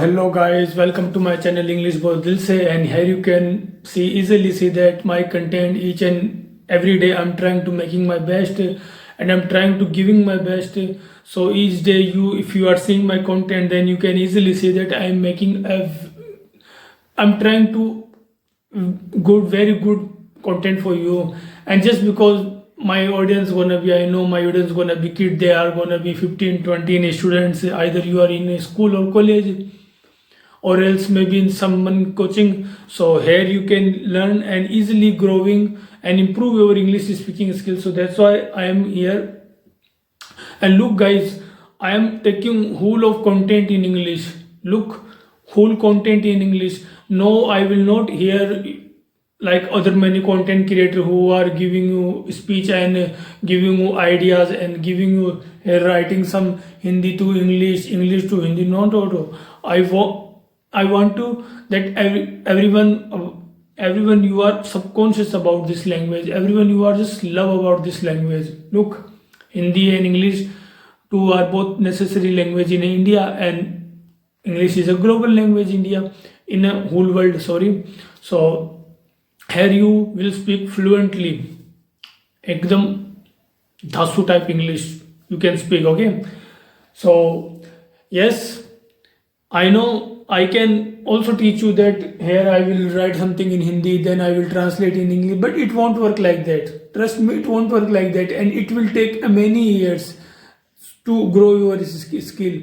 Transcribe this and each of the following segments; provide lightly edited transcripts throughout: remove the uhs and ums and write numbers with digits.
hello guys, welcome to my channel English Boss Dil Se, and here you can easily see that my content each and every day I'm trying to making my best and I'm trying to giving my best. So each day if you are seeing my content, then you can easily see that I'm trying to very good content for you. And just because my audience gonna be, I know my audience gonna be kid, they are gonna be 15 20 students, either you are in a school or college or else maybe in someone coaching. So here you can learn and easily growing and improve your English speaking skills. So that's why I am here. And look guys, I am taking whole of content in English. Look, whole content in English. No, I will not hear like other many content creator who are giving you speech and giving you ideas and giving you writing some Hindi to English, English to Hindi. No. I want to that everyone you are subconscious about this language. Everyone you are just love about this language. Look, Hindi and English two are both necessary language in India, and English is a global language India in a whole world. Sorry. So here you will speak fluently, ekdam dhasu type English you can speak. Okay. So yes, I know I can also teach you that here I will write something in Hindi, then I will translate in English, but it won't work like that. Trust me, it won't work like that, and it will take many years to grow your skill.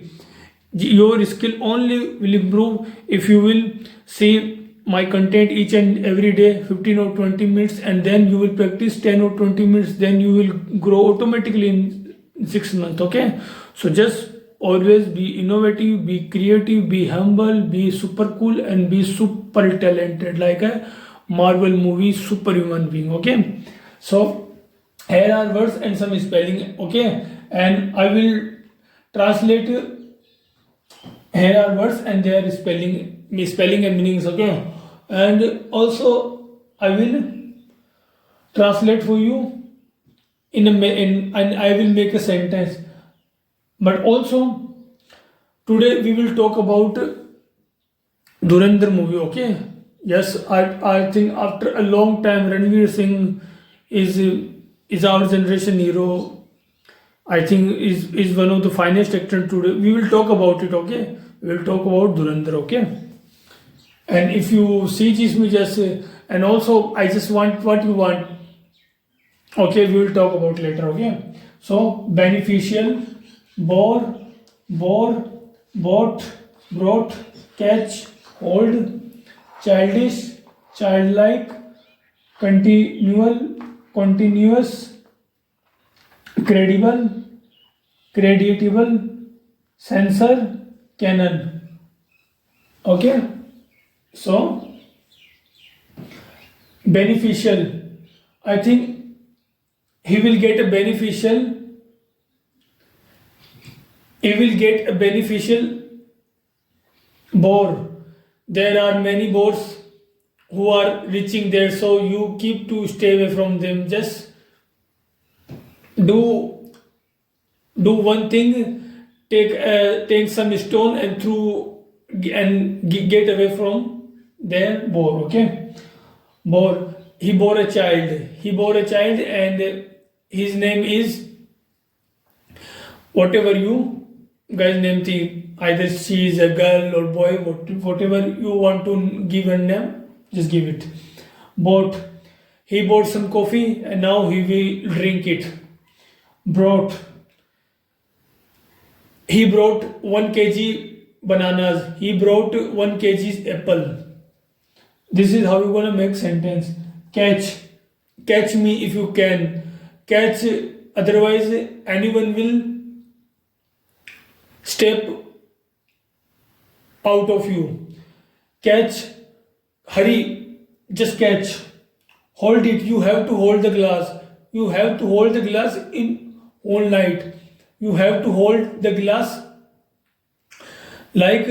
Your skill only will improve if you will see my content each and every day 15 or 20 minutes, and then you will practice 10 or 20 minutes, then you will grow automatically in 6 months. Okay. So just always be innovative, be creative, be humble, be super cool, and be super talented like a Marvel movie superhuman being. Okay. So here are words and some spelling. Okay. And I will translate. Here are words and their spelling and meanings. Okay. And also I will translate for you and I will make a sentence. But also today we will talk about Dhurandhar movie. Okay. Yes, I think after a long time Ranveer Singh is our generation hero. I think is one of the finest actors today. We will talk about it. Okay. We will talk about Dhurandhar. Okay. And if you see this, me just and also I just want what you want. Okay, we will talk about later. Okay. So beneficial, bore, bought, brought, catch, hold, childish, childlike, continual, continuous, credible, creditable, censor, canon. Okay. So beneficial, I think he will get a beneficial bore. There are many bores who are reaching there, so you keep to stay away from them. Just do one thing, take some stone and get away from their bore. Okay. Bore. He bore a child, and his name is whatever you guys name the, either she is a girl or boy, whatever you want to give a name, just give it. Bought. He bought some coffee and now he will drink it. Brought. He brought 1 kg bananas. He brought 1 kg apple. This is how you're gonna make sentence. Catch me if you can. Catch, otherwise anyone will step out of you. Catch, hurry, just catch. Hold it, you have to hold the glass. You have to hold the glass in all night. You have to hold the glass like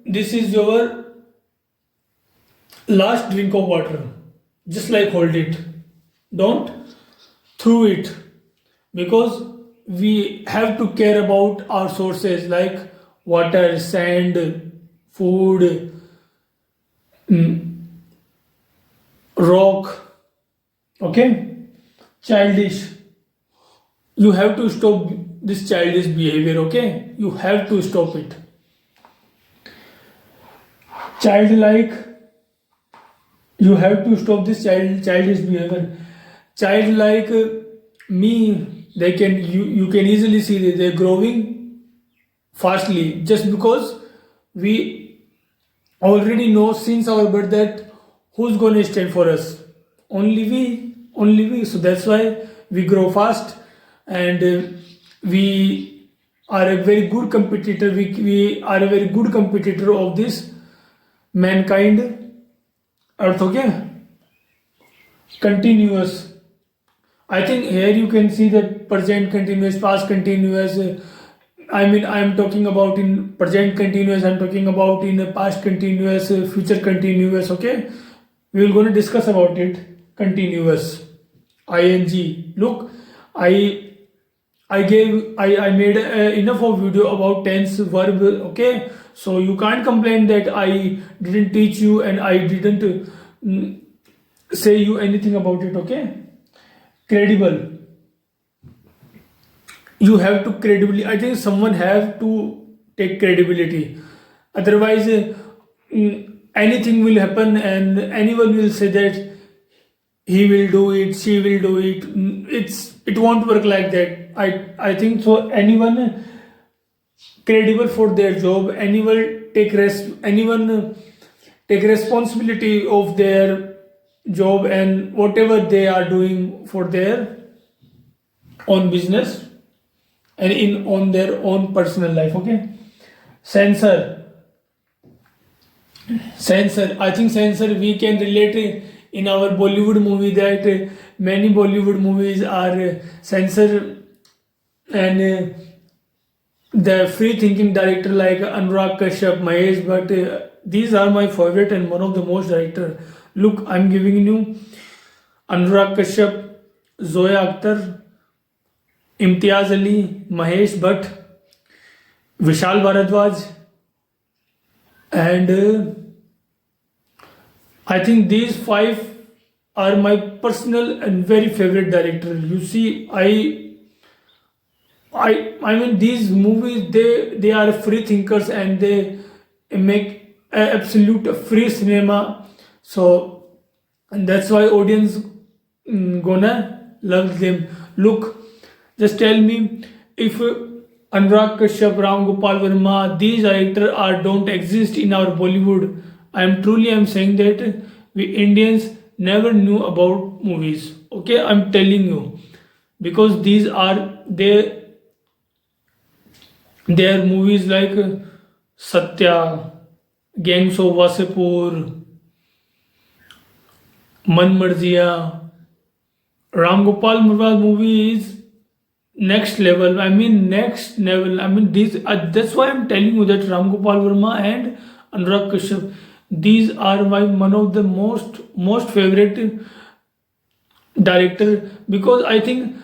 this is your last drink of water. Just like hold it. Don't throw it, because we have to care about our sources like water, sand, food, rock, okay, childish. You have to stop this childish behavior, okay? You have to stop it. Childlike, you have to stop this childish behavior. Childlike me, you can easily see that they're growing fastly just because we already know since our birth that who's going to stand for us. Only we. So that's why we grow fast, and we are a very good competitor. We are a very good competitor of this mankind earth, okay? Continuous. I think here you can see that present continuous, past continuous. I am talking about in present continuous. I'm talking about in past continuous, future continuous. Okay, we will going to discuss about it. Continuous, ing. Look, I I made enough of video about tense verb. Okay, so you can't complain that I didn't teach you and I didn't say you anything about it. Okay, credible. You have to credibility. I think someone have to take credibility. Otherwise, anything will happen and anyone will say that he will do it, she will do it. It won't work like that. I think so. Anyone credible for their job. Anyone take responsibility of their job and whatever they are doing for their own business and in on their own personal life. Okay, censor. I think censor we can relate in our Bollywood movie that many Bollywood movies are censor, and the free thinking director like Anurag Kashyap, Mahesh, but these are my favorite and one of the most director. Look, I'm giving you Anurag Kashyap, Zoya Akhtar, Imtiaz Ali, Mahesh Bhatt, Vishal Bharadwaj, and I think these five are my personal and very favorite director. You see, I mean these movies they are free thinkers and they make absolute free cinema. So and that's why audience gonna love them. Look, just tell me if Anurag Kashyap, Ram Gopal Verma, these directors are don't exist in our Bollywood. I'm saying that we Indians never knew about movies. Okay, I'm telling you because these are their movies like Satya, Gangs of Wasepur, Man Marziya, Ram Gopal Verma movie is next level. I mean next level. I mean these. That's why I'm telling you that Ram Gopal Verma and Anurag Kashyap. These are my one of the most favorite director because I think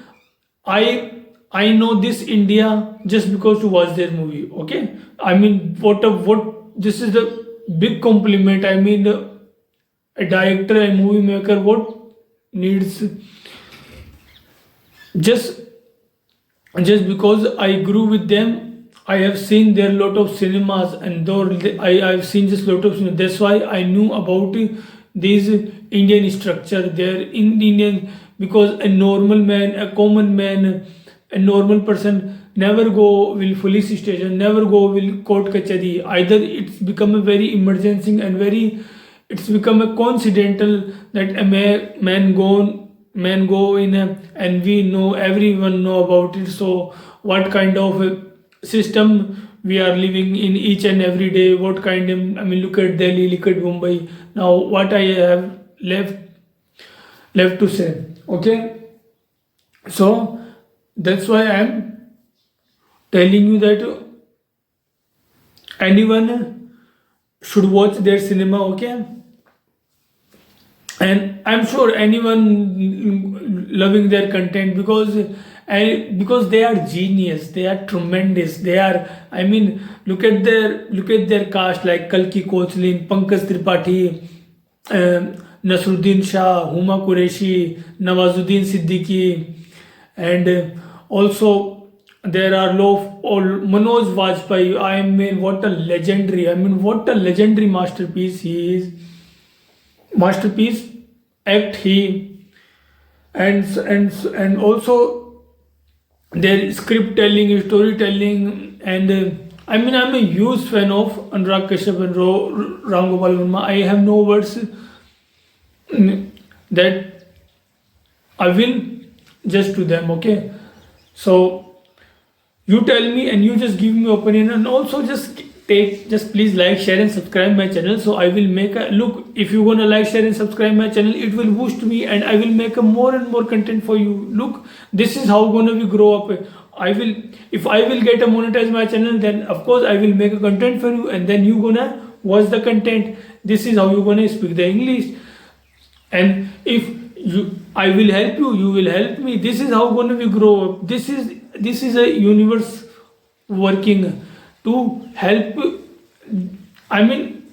I know this India just because to watch their movie. Okay, I mean what this is the big compliment. I mean a director and movie maker what needs just because I grew with them, I have seen their lot of cinemas and though I've seen just lot of cinema. That's why I knew about these Indian structure. They're in Indian because a normal man, a common man, a normal person never go will police station, never go will court kachari. Either it's become a very emergency and very it's become a coincidental that a man go in and we know everyone know about it. So what kind of system we are living in each and every day, what kind of I mean look at Delhi, look at Mumbai. Now what I have left to say. Okay, so that's why I am telling you that anyone should watch their cinema. Okay, and I'm sure anyone loving their content because and because they are genius, they are tremendous, they are, I mean, look at their cast like Kalki Kochlin, Pankaj Tripathi, Nasruddin Shah, Huma Qureshi, Nawazuddin Siddiqui, and also there are all Manoj Vajpayee. I mean, what a legendary masterpiece he is. Masterpiece act he, and also their script telling, storytelling, and I mean, I'm a huge fan of Anurag Kashyap and Ram Gopal Verma. I have no words that I will just to them. Okay, so you tell me and you just give me opinion, and also just please like, share and subscribe my channel, so I will make a look. If you gonna like, share and subscribe my channel, it will boost me and I will make a more and more content for you. Look, this is how gonna we grow up. If I will get a monetize my channel, then of course I will make a content for you, and then you gonna watch the content. This is how you gonna speak the English, and if I will help you, you will help me. This is how gonna we grow up. This is a universe working to help. I mean,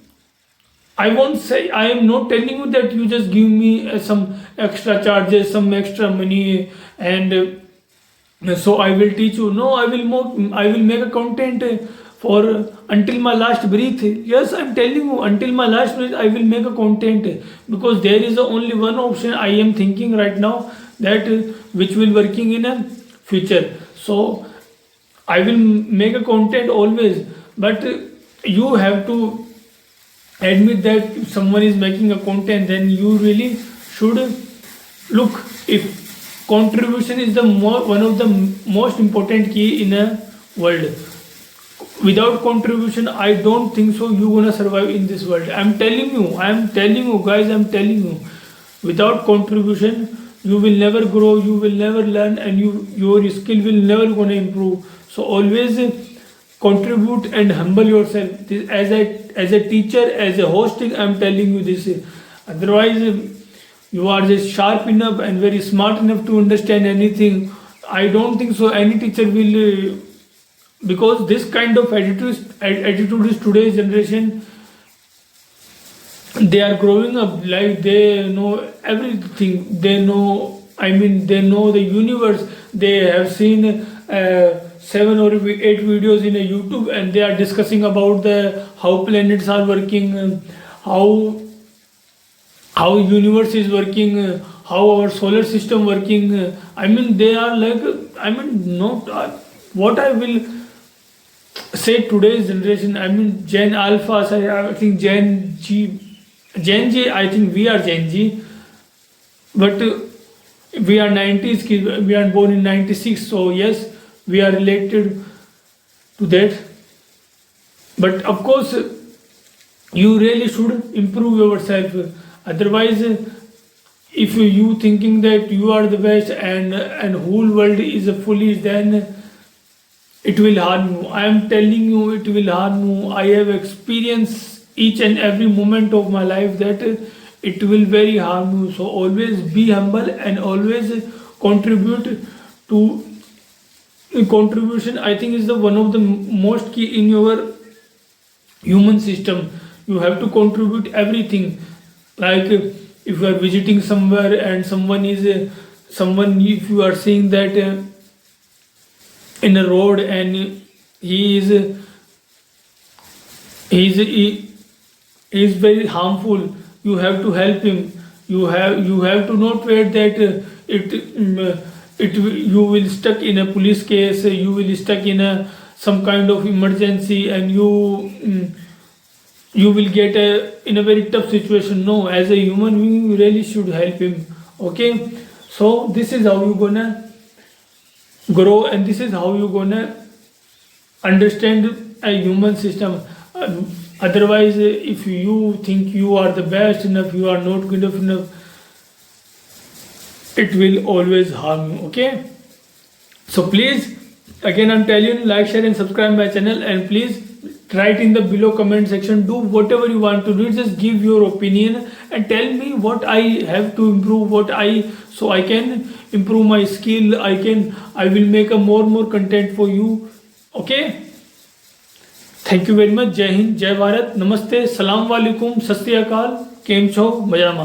I won't say, I am not telling you that you just give me some extra charges, some extra money, and so I will teach you. No, I will make a content for until my last breath. Yes, I'm telling you, until my last breath I will make a content, because there is only one option I am thinking right now, that which will working in a future. So I will make a content always, but you have to admit that if someone is making a content, then you really should look. If contribution is one of the most important key in a world. Without contribution, I don't think so you gonna survive in this world. I'm telling you guys, I'm telling you, without contribution you will never grow, you will never learn, and your skill will never gonna improve. So always contribute and humble yourself. This, as a teacher, as a hosting, I'm telling you this. Otherwise, you are just sharp enough and very smart enough to understand anything. I don't think so any teacher will, because this kind of attitude is today's generation. They are growing up like they know everything. They know, I mean, they know the universe. They have seen 7 or 8 videos in a YouTube, and they are discussing about how planets are working, how universe is working, how our solar system working. I mean, they are like, I mean, not what I will say today's generation. I mean, Gen Alpha, I think Gen G, I think we are Gen G, but we are 90s kids, we are born in 96, so yes, we are related to that. But of course, you really should improve yourself. Otherwise, if you thinking that you are the best and whole world is a foolish, then it will harm you. I am telling you, it will harm you. I have experienced each and every moment of my life that it will very harm you. So always be humble and always contribute to contribution. I think is the one of the most key in your human system. You have to contribute everything. Like if you are visiting somewhere and someone, if you are seeing that in a road and he is very harmful, you have to help him. You have to not wait that you will stuck in a police case, you will stuck in some kind of emergency, and you will get in a very tough situation. No, as a human being, you really should help him. Okay, so this is how you gonna grow, and this is how you gonna understand a human system. Otherwise, if you think you are the best enough, you are not good enough, it will always harm you. Okay, so please, again I'm telling you, like, share and subscribe my channel, and please write in the below comment section. Do whatever you want to do, just give your opinion and tell me what I have to improve, so I can improve my skill. I will make a more content for you. Okay, thank you very much. जय हिंद, जय भारत, नमस्ते, सलाम वालेकुम, सत श्री अकाल, केम छो, मजामा.